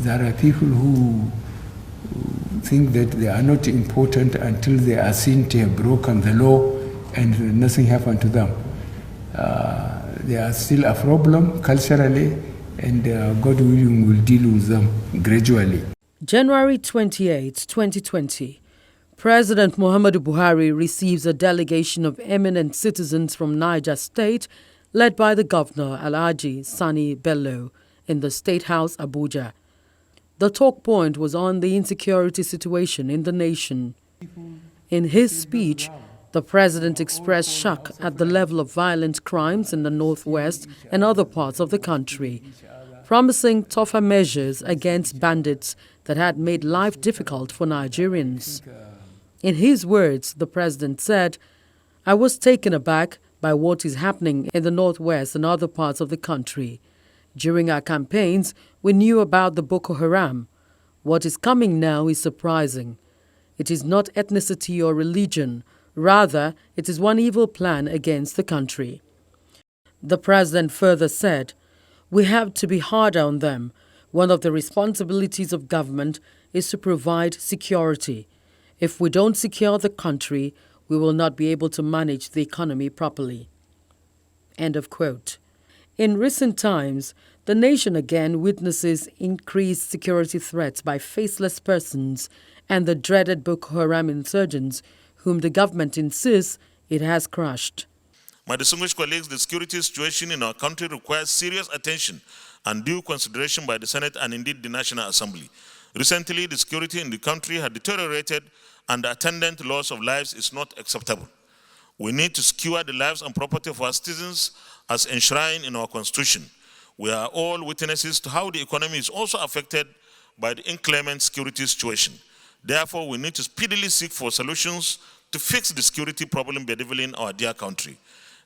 There are people who think that they are not important until they are seen to have broken the law and nothing happened to them. They are still a problem culturally, and God willing will deal with them gradually. January 28, 2020, President Muhammadu Buhari receives a delegation of eminent citizens from Niger State, led by the governor Alhaji Sani Bello, in the State House, Abuja. The talk point was on the insecurity situation in the nation. In his speech, the president expressed shock at the level of violent crimes in the northwest and other parts of the country, promising tougher measures against bandits that had made life difficult for Nigerians. In his words, the president said, "I was taken aback by what is happening in the northwest and other parts of the country. During our campaigns, we knew about the Boko Haram. What is coming now is surprising. It is not ethnicity or religion. Rather, it is one evil plan against the country." The president further said, "We have to be harder on them. One of the responsibilities of government is to provide security. If we don't secure the country, we will not be able to manage the economy properly." End of quote. In recent times, the nation again witnesses increased security threats by faceless persons and the dreaded Boko Haram insurgents, whom the government insists it has crushed. My distinguished colleagues, the security situation in our country requires serious attention and due consideration by the Senate and indeed the National Assembly. Recently, the security in the country had deteriorated and the attendant loss of lives is not acceptable. We need to secure the lives and property of our citizens as enshrined in our Constitution. We are all witnesses to how the economy is also affected by the inclement security situation. Therefore, we need to speedily seek for solutions to fix the security problem bedeviling our dear country.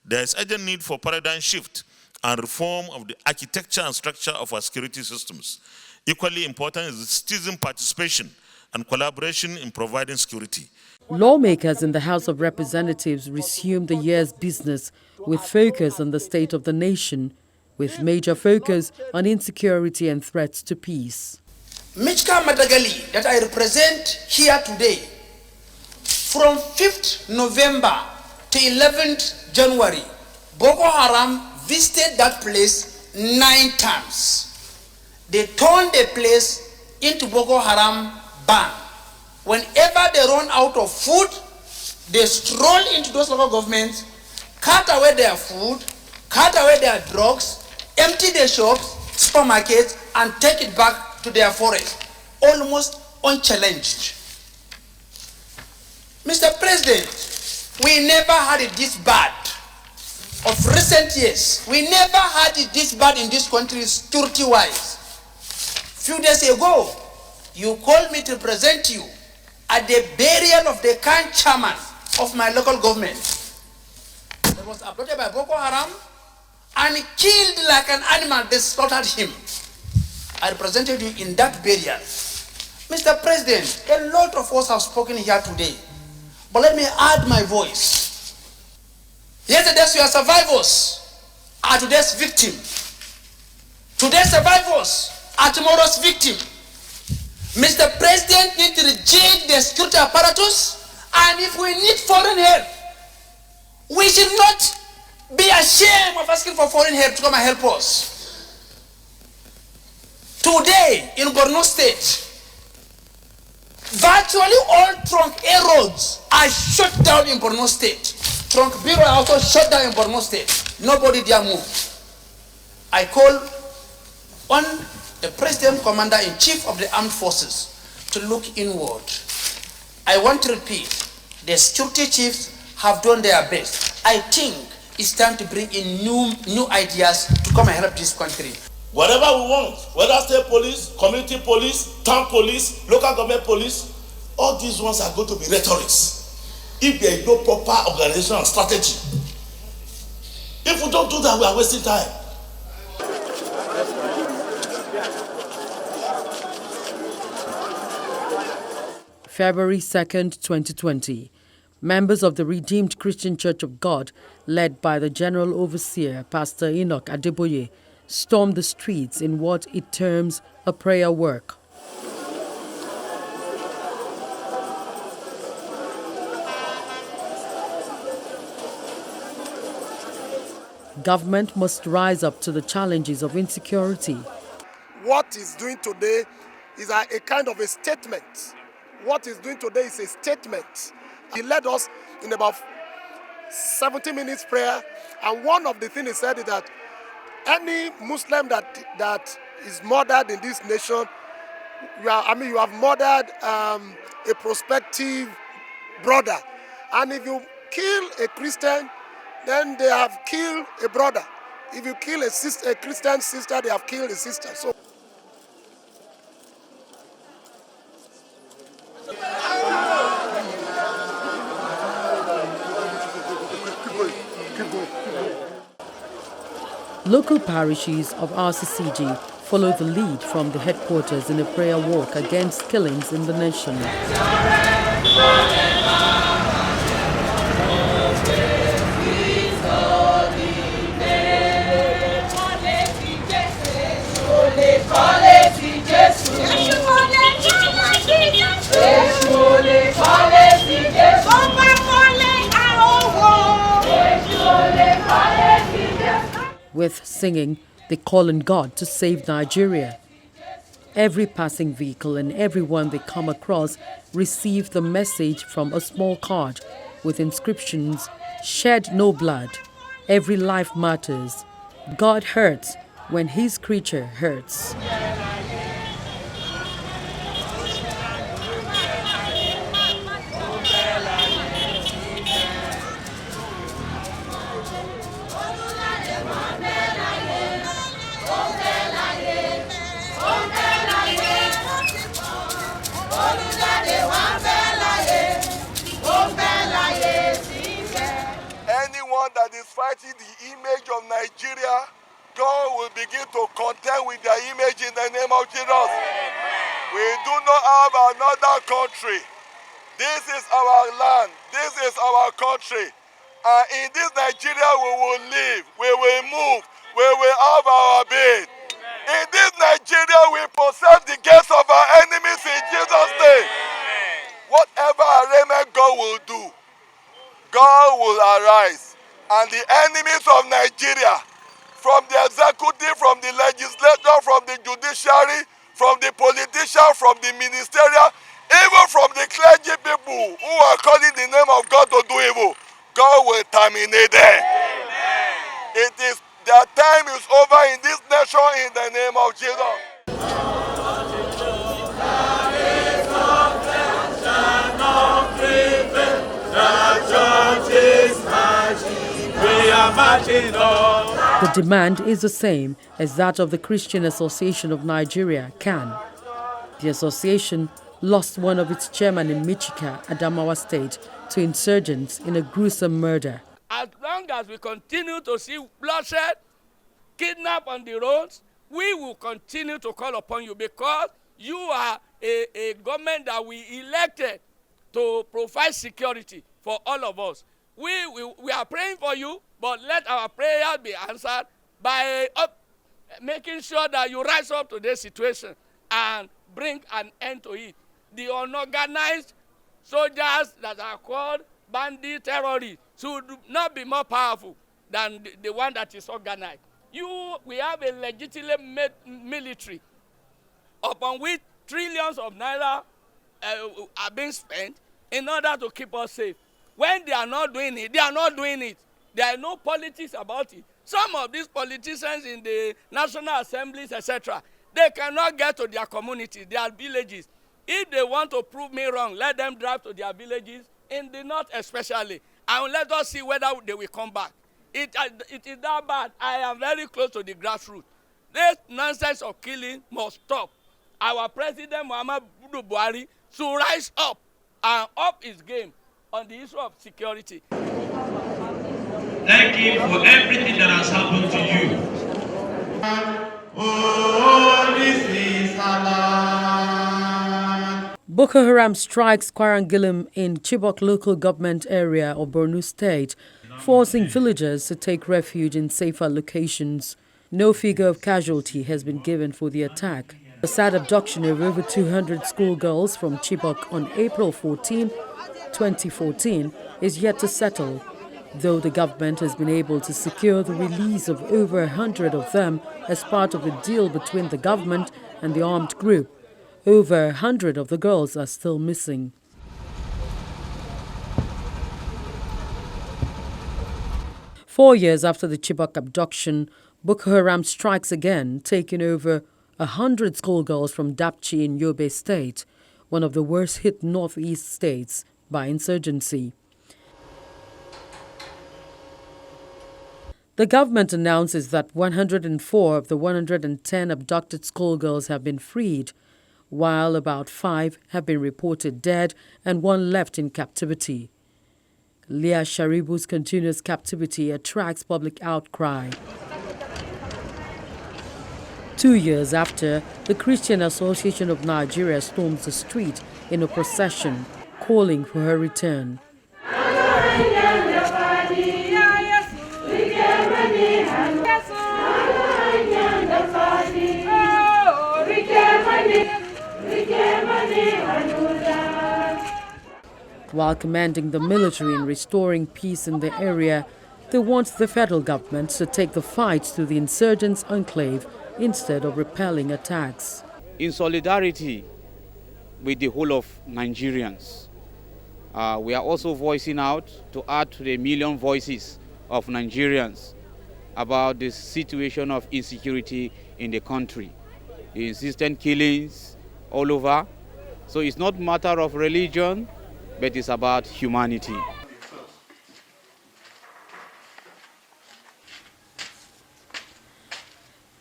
There is urgent need for paradigm shift and reform of the architecture and structure of our security systems. Equally important is the citizen participation and collaboration in providing security. Lawmakers in the House of Representatives resumed the year's business with focus on the state of the nation, with major focus on insecurity and threats to peace. Michka Madagali, that I represent here today, from 5th November to 11th January, Boko Haram visited that place 9 times. They turned the place into Boko Haram ban. Whenever they run out of food, they stroll into those local governments, cut away their food, cut away their drugs, empty their shops, supermarkets, and take it back to their forest, almost unchallenged. Mr. President, we never had it this bad. Of recent years, we never had it this bad in this country security-wise. Few days ago, you called me to present you at the burial of the current chairman of my local government. That was abducted by Boko Haram and killed like an animal. They slaughtered him. I represented you in that burial. Mr. President, a lot of us have spoken here today, but let me add my voice. Yesterday's your survivors are today's victim. Today's survivors are tomorrow's victim. Mr. President needs to reject the security apparatus, and if we need foreign help, we should not be ashamed of asking for foreign help to come and help us. Today in Borno State, virtually all trunk A roads are shut down in Borno State. Trunk B road are also shut down in Borno State. Nobody dare move. I call on the President Commander-in-Chief of the Armed Forces to look inward. I want to repeat, the security chiefs have done their best. I think it's time to bring in new ideas to come and help this country. Whatever we want, whether state police, community police, town police, local government police, all these ones are going to be rhetorics if there is no proper organization and strategy. If we don't do that, we are wasting time. February 2nd, 2020. Members of the Redeemed Christian Church of God, led by the General Overseer, Pastor Enoch Adeboye, stormed the streets in what it terms a prayer walk. Government must rise up to the challenges of insecurity. What he's doing today is a kind of a statement. What he's doing today is a statement. He led us in about 70 minutes prayer, and one of the things he said is that any Muslim that is murdered in this nation, you have murdered a prospective brother. And if you kill a Christian, then they have killed a brother. If you kill a Christian sister, they have killed a sister. So local parishes of RCCG follow the lead from the headquarters in a prayer walk against killings in the nation. With singing, they call on God to save Nigeria. Every passing vehicle and everyone they come across receive the message from a small card with inscriptions: "Shed no blood, every life matters, God hurts when his creature hurts." anyone that is fighting the image of Nigeria, God will begin to contend with their image in the name of Jesus. We do not have another country. This is our land. This is our country. And in this Nigeria we will live, we will move, we will have our being. In this Nigeria we possess the gates of our enemies in Jesus' name. Whatever arrangement God will do, God will arise. And the enemies of Nigeria, from the executive, from the legislature, from the judiciary, from the politician, from the ministerial, even from the clergy people who are calling the name of God to do evil, God will terminate them. It is, their time is over in this nation in the name of Jesus. The demand is the same as that of the Christian Association of Nigeria, CAN. The association lost one of its chairmen in Michika, Adamawa State, to insurgents in a gruesome murder. As long as we continue to see bloodshed, kidnap on the roads, we will continue to call upon you, because you are a government that we elected to provide security for all of us. We are praying for you, but let our prayers be answered by making sure that you rise up to this situation and bring an end to it. The unorganized soldiers that are called bandit terrorists should not be more powerful than the one that is organized. We have a legitimate military upon which trillions of naira are being spent in order to keep us safe. When they are not doing it, they are not doing it. There are no politics about it. Some of these politicians in the national assemblies, etc., they cannot get to their communities, their villages. If they want to prove me wrong, let them drive to their villages, in the north especially, and let us see whether they will come back. It is that bad. I am very close to the grassroots. This nonsense of killing must stop. Our president, Buhari, should rise up and up his game on the issue of security. Thank you for everything that has happened to you. Oh, this is Allah. Boko Haram strikes Kwarangilim in Chibok local government area of Borno State, forcing villagers to take refuge in safer locations. No figure of casualty has been given for the attack. The sad abduction of over 200 schoolgirls from Chibok on April 14, 2014 is yet to settle, though the government has been able to secure the release of over 100 of them as part of a deal between the government and the armed group. Over 100 of the girls are still missing. Four years after the Chibok abduction, Boko Haram strikes again, taking over 100 schoolgirls from Dapchi in Yobe State, one of the worst hit northeast states by insurgency. The government announces that 104 of the 110 abducted schoolgirls have been freed, while about 5 have been reported dead and 1 left in captivity. Leah Sharibu's continuous captivity attracts public outcry. 2 years after, the Christian Association of Nigeria storms the street in a procession, calling for her return. While commending the military in restoring peace in the area, they want the federal government to take the fight to the insurgents' enclave instead of repelling attacks. In solidarity with the whole of Nigerians, we are also voicing out to add to the million voices of Nigerians about the situation of insecurity in the country, the insistent killings all over. So it's not a matter of religion, but it's about humanity.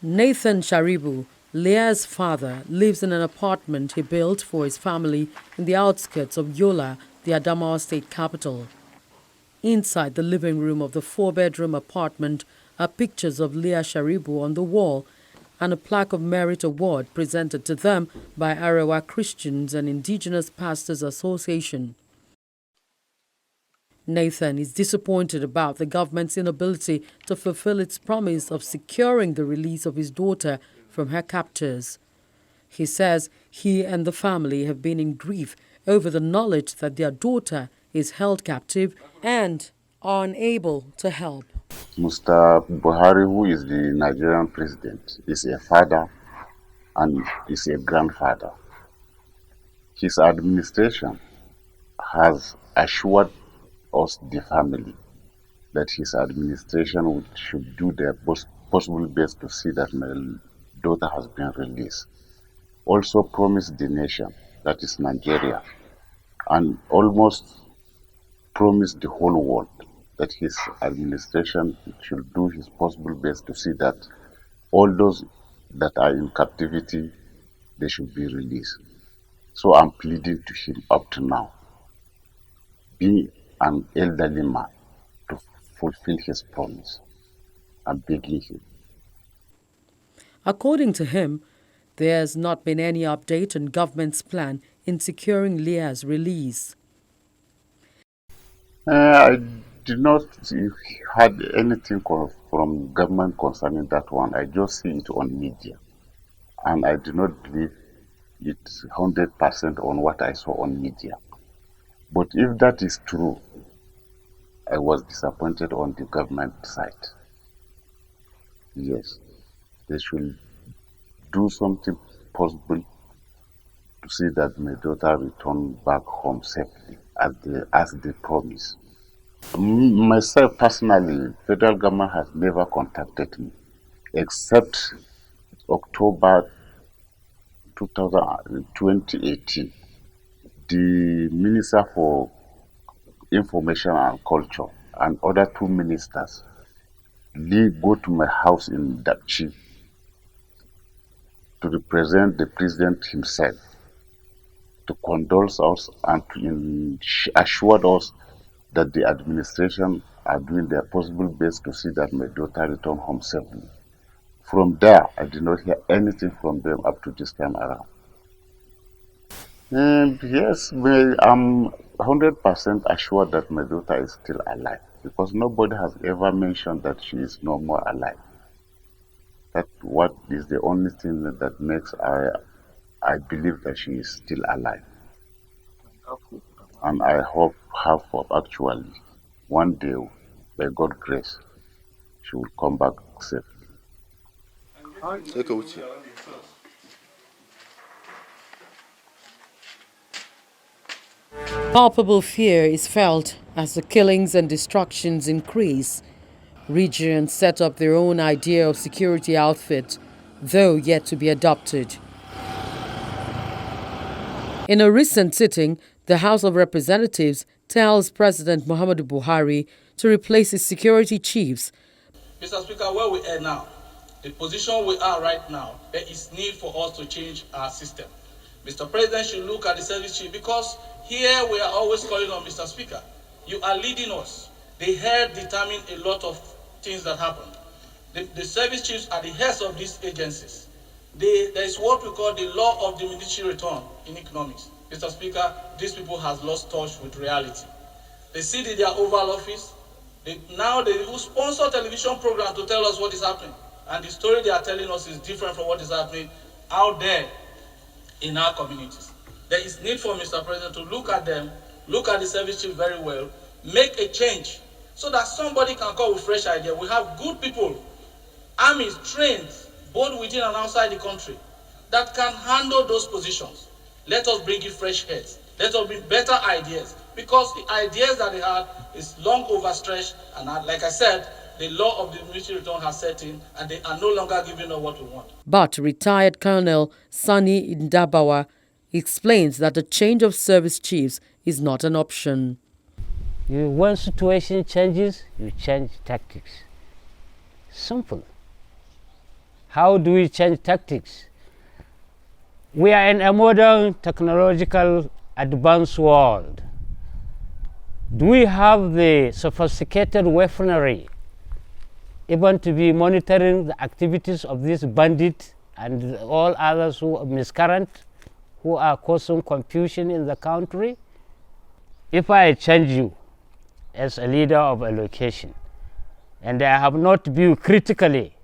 Nathan Sharibu, Leah's father, lives in an apartment he built for his family in the outskirts of Yola, the Adamawa state capital. Inside the living room of the 4-bedroom apartment are pictures of Leah Sharibu on the wall and a plaque of merit award presented to them by Arewa Christians and Indigenous Pastors Association. Nathan is disappointed about the government's inability to fulfill its promise of securing the release of his daughter from her captors. He says he and the family have been in grief over the knowledge that their daughter is held captive and are unable to help. Mr. Buhari, who is the Nigerian president, is a father and is a grandfather. His administration has assured us, the family, that his administration should do their possible best to see that my daughter has been released. Also promised the nation, that is Nigeria, and almost promised the whole world that his administration should do his possible best to see that all those that are in captivity, they should be released. So I'm pleading to him up to now, being an elderly man, to fulfill his promise. I'm begging him. According to him, there has not been any update on government's plan in securing Leah's release. I did not had anything from government concerning that one. I just see it on media, and I do not believe it's 100% on what I saw on media. But if that is true, I was disappointed on the government side. Yes, they should do something possible to see that my daughter return back home safely as they promised. Myself personally, federal government has never contacted me except October 2018. The Minister for Information and Culture and other 2 ministers go to my house in Dapchi to represent the president himself, to condole us and to assure us that the administration are doing their possible best to see that my daughter return home safely. From there, I did not hear anything from them up to this time around. Yes, I'm 100% assured that my daughter is still alive, because nobody has ever mentioned that she is no more alive. That what is the only thing that makes I believe that she is still alive. And I hope actually one day, by God's grace, she will come back safely. Palpable fear is felt as the killings and destructions increase. Regions set up their own idea of security outfit, though yet to be adopted. In a recent sitting, the House of Representatives tells President Muhammadu Buhari to replace his security chiefs. Mr. Speaker, where we are now, the position we are right now, there is need for us to change our system. Mr. President should look at the service chief, because here we are always calling on Mr. Speaker. You are leading us. The head determine a lot of things that happen. The service chiefs are the heads of these agencies. There is what we call the law of diminishing return in economics. Mr. Speaker, these people have lost touch with reality. They sit in their Oval Office. Now they will sponsor television programs to tell us what is happening. And the story they are telling us is different from what is happening out there in our communities. There is need for Mr. President to look at them, look at the service chief very well, make a change so that somebody can come with fresh idea. We have good people, armies trained both within and outside the country that can handle those positions. Let us bring in fresh heads. Let us bring better ideas, because the ideas that they had is long overstretched, and like I said, the law of diminishing return has set in, and they are no longer giving us what we want. But retired Colonel Sani Ndabawa explains that the change of service chiefs is not an option. When situation changes, you change tactics. Simple. How do we change tactics? We are in a modern technological advanced world. Do we have the sophisticated weaponry even to be monitoring the activities of these bandits and all others who are miscreant, who are causing confusion in the country? If I change you as a leader of a location and I have not viewed critically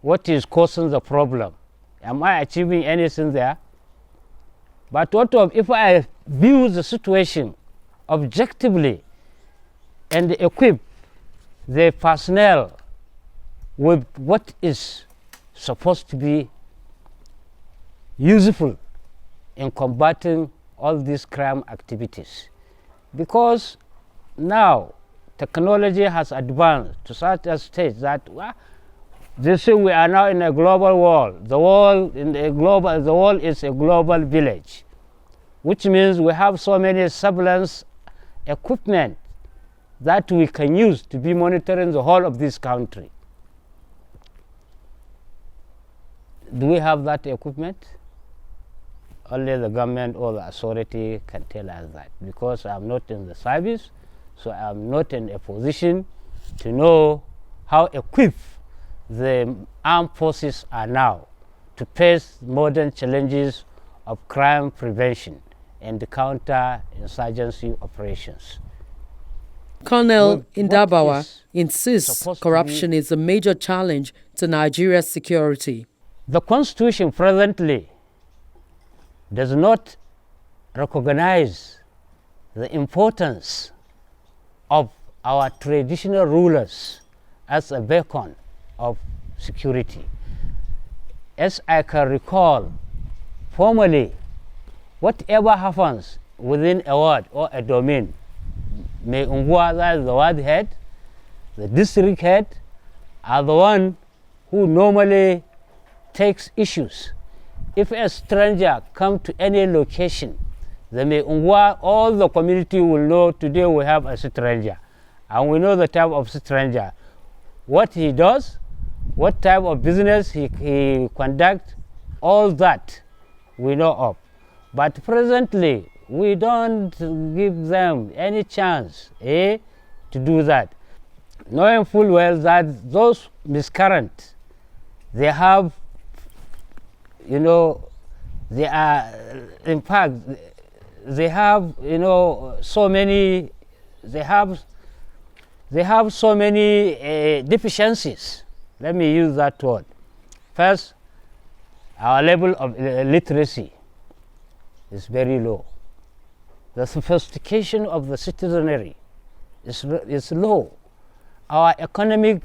what is causing the problem, am I achieving anything there? But what if I view the situation objectively and equip the personnel with what is supposed to be useful in combating all these crime activities? Because now technology has advanced to such a stage that they say we are now in a global world. The world is a global village, which means we have so many surveillance equipment that we can use to be monitoring the whole of this country. Do we have that equipment? Only the government or the authority can tell us that, because I'm not in the service, so I'm not in a position to know how equipped the armed forces are now to face modern challenges of crime prevention and counter-insurgency operations. Colonel Ndabawa insists corruption is a major challenge to Nigeria's security. The Constitution presently does not recognize the importance of our traditional rulers as a beacon of security. As I can recall, formerly, whatever happens within a ward or a domain, may Ungwa, the ward head, the district head, are the one who normally takes issues. If a stranger comes to any location, the may Ungwa, all the community will know today we have a stranger, and we know the type of stranger, what he does, what type of business he conducts, all that we know of. But presently, we don't give them any chance to do that, knowing full well that those miscreants, they have, they are, in fact, they have, so many, they have so many deficiencies. Let me use that word. First, our level of literacy is very low. The sophistication of the citizenry is low. Our economic,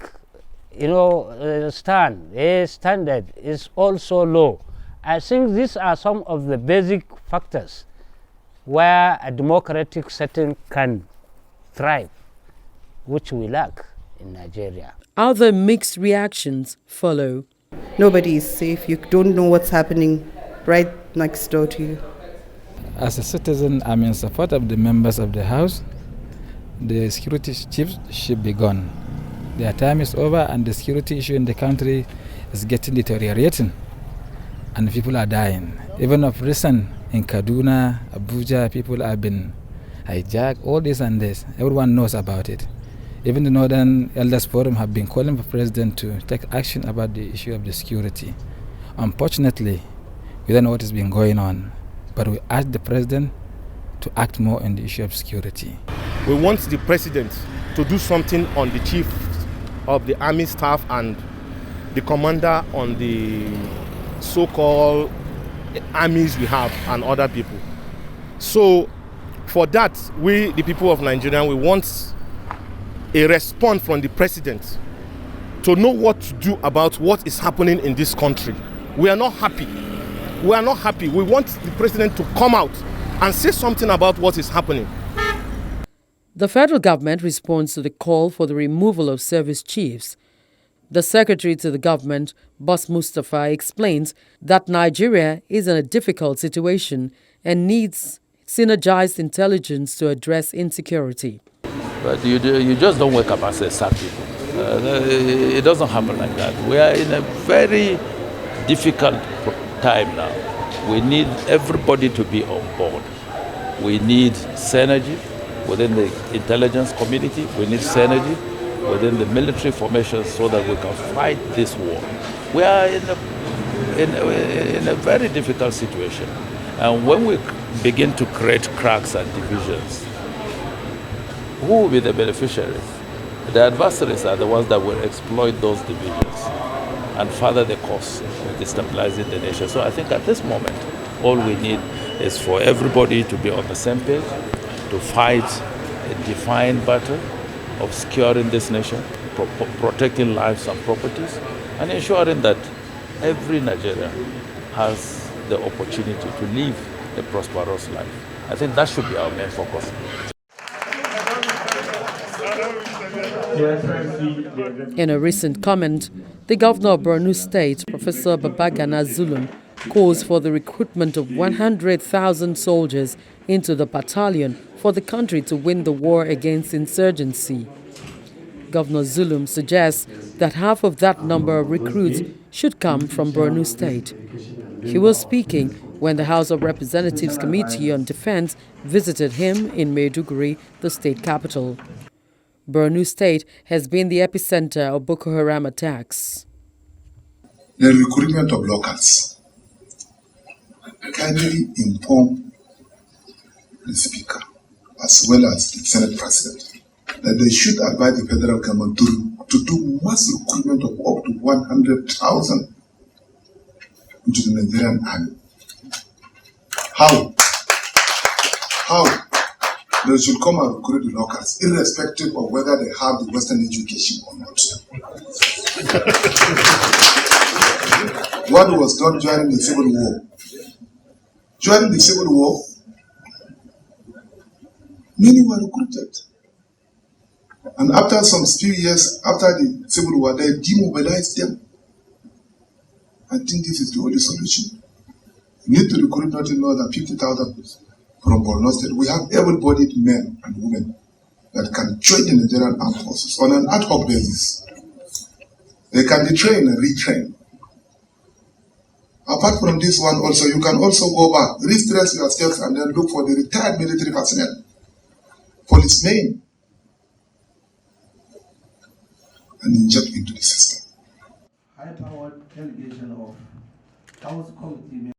standard is also low. I think these are some of the basic factors where a democratic setting can thrive, which we lack in Nigeria. Other mixed reactions follow. Nobody is safe. You don't know what's happening right next door to you. As a citizen, I'm in support of the members of the House. The security chiefs should be gone. Their time is over and the security issue in the country is getting deteriorating and people are dying. Even of recent in Kaduna, Abuja, people have been hijacked, all this and this. Everyone knows about it. Even the Northern Elders Forum have been calling for the president to take action about the issue of the security. Unfortunately, we don't know what has been going on, but we ask the president to act more on the issue of security. We want the president to do something on the chief of the army staff and the commander on the so-called armies we have and other people. So for that, we, the people of Nigeria, we want a response from the president to know what to do about what is happening in this country. We are not happy. We are not happy. We want the president to come out and say something about what is happening. The federal government responds to the call for the removal of service chiefs. The secretary to the government, Boss Mustafa, explains that Nigeria is in a difficult situation and needs synergized intelligence to address insecurity. But you just don't wake up and say, sack people. It doesn't happen like that. We are in a very difficult time now. We need everybody to be on board. We need synergy within the intelligence community. We need synergy within the military formations so that we can fight this war. We are in a very difficult situation. And when we begin to create cracks and divisions, who will be the beneficiaries? The adversaries are the ones that will exploit those divisions and further the cost of destabilizing the nation. So I think at this moment, all we need is for everybody to be on the same page, to fight a defined battle of securing this nation, protecting lives and properties, and ensuring that every Nigerian has the opportunity to live a prosperous life. I think that should be our main focus. In a recent comment, the governor of Borno State, Professor Babagana Zulum, calls for the recruitment of 100,000 soldiers into the battalion for the country to win the war against insurgency. Governor Zulum suggests that half of that number of recruits should come from Borno State. He was speaking when the House of Representatives Committee on Defense visited him in Maiduguri, the state capital. Borno State has been the epicenter of Boko Haram attacks. The recruitment of locals. Kindly inform the Speaker as well as the Senate President that they should advise the federal government to do mass recruitment of up to 100,000 into the Nigerian army. How? They should come and recruit the locals, irrespective of whether they have the Western education or not. What was done during the Civil War? During the Civil War, many were recruited. And after some few years after the Civil War, they demobilized them. I think this is the only solution. We need to recruit not more than 50,000 from Borno State. We have able-bodied men and women that can join the Nigerian Armed Forces on an ad hoc basis. They can be trained and retrained. Apart from this one also, you can also go back, re-stress yourself and then look for the retired military personnel, policemen, and inject into the system. High-powered delegation of House Committee